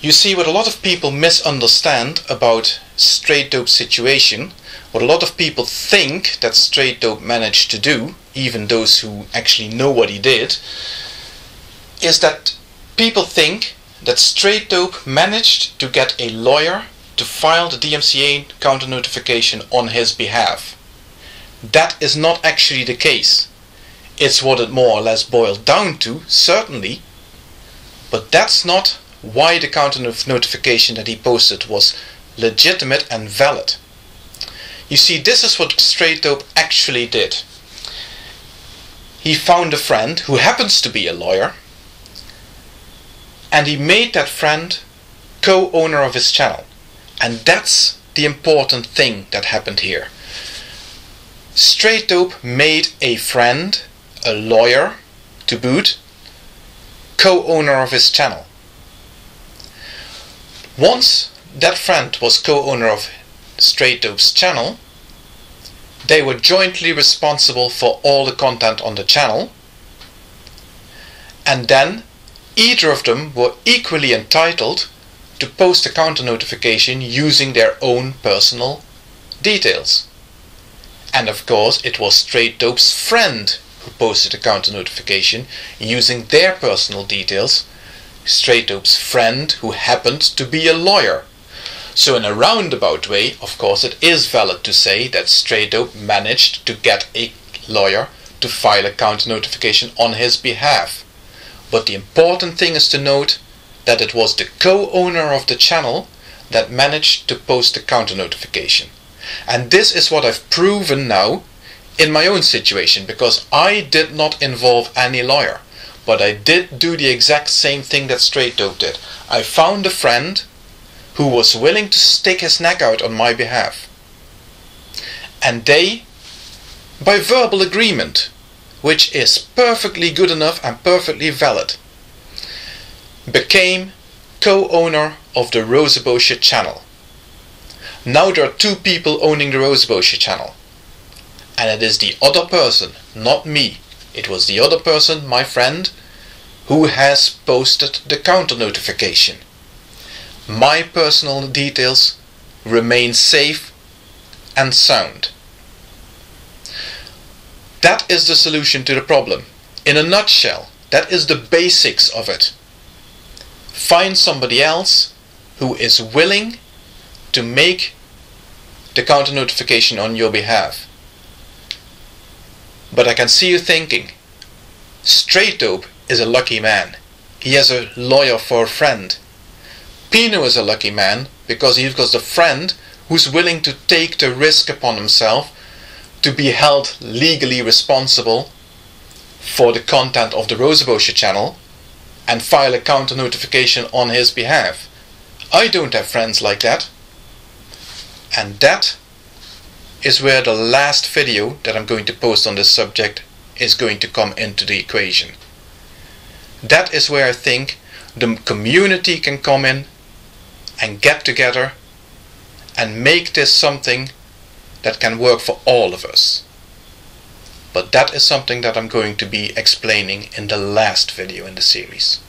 You see, what a lot of people misunderstand about Straight Dope's situation, what a lot of people think that Straight Dope managed to do, even those who actually know what he did, is that people think that Straight Dope managed to get a lawyer to file the DMCA counter notification on his behalf. That is not actually the case. It's what it more or less boiled down to, certainly, but that's not why the counter notification that he posted was legitimate and valid. You see, this is what Straight Dope actually did. He found a friend who happens to be a lawyer, and he made that friend co-owner of his channel. And that's the important thing that happened here. Straight Dope made a friend, a lawyer to boot, co-owner of his channel. Once that friend was co-owner of Straight Dope's channel, they were jointly responsible for all the content on the channel, and then either of them were equally entitled to post a counter notification using their own personal details. And of course it was Straight Dope's friend who posted a counter notification using their personal details, Straight Dope's friend who happened to be a lawyer. So in a roundabout way, of course, it is valid to say that Straight Dope managed to get a lawyer to file a counter notification on his behalf. But the important thing is to note that it was the co-owner of the channel that managed to post the counter notification. And this is what I've proven now in my own situation, because I did not involve any lawyer, but I did do the exact same thing that Straight Dope did. I found a friend who was willing to stick his neck out on my behalf, and they, by verbal agreement, which is perfectly good enough and perfectly valid, became co-owner of the Rosebosje channel. Now there are two people owning the Rosebosje channel, and it is the other person, not me. It was the other person, my friend, who has posted the counter notification. My personal details remain safe and sound. That is the solution to the problem. In a nutshell, that is the basics of it. Find somebody else who is willing to make the counter notification on your behalf. But I can see you thinking, Straight Dope is a lucky man. He has a lawyer for a friend. Pino is a lucky man because he's got a friend who's willing to take the risk upon himself to be held legally responsible for the content of the Rosebosje channel and file a counter notification on his behalf. I don't have friends like that. And that is where the last video that I'm going to post on this subject is going to come into the equation. That is where I think the community can come in and get together and make this something that can work for all of us. But that is something that I'm going to be explaining in the last video in the series.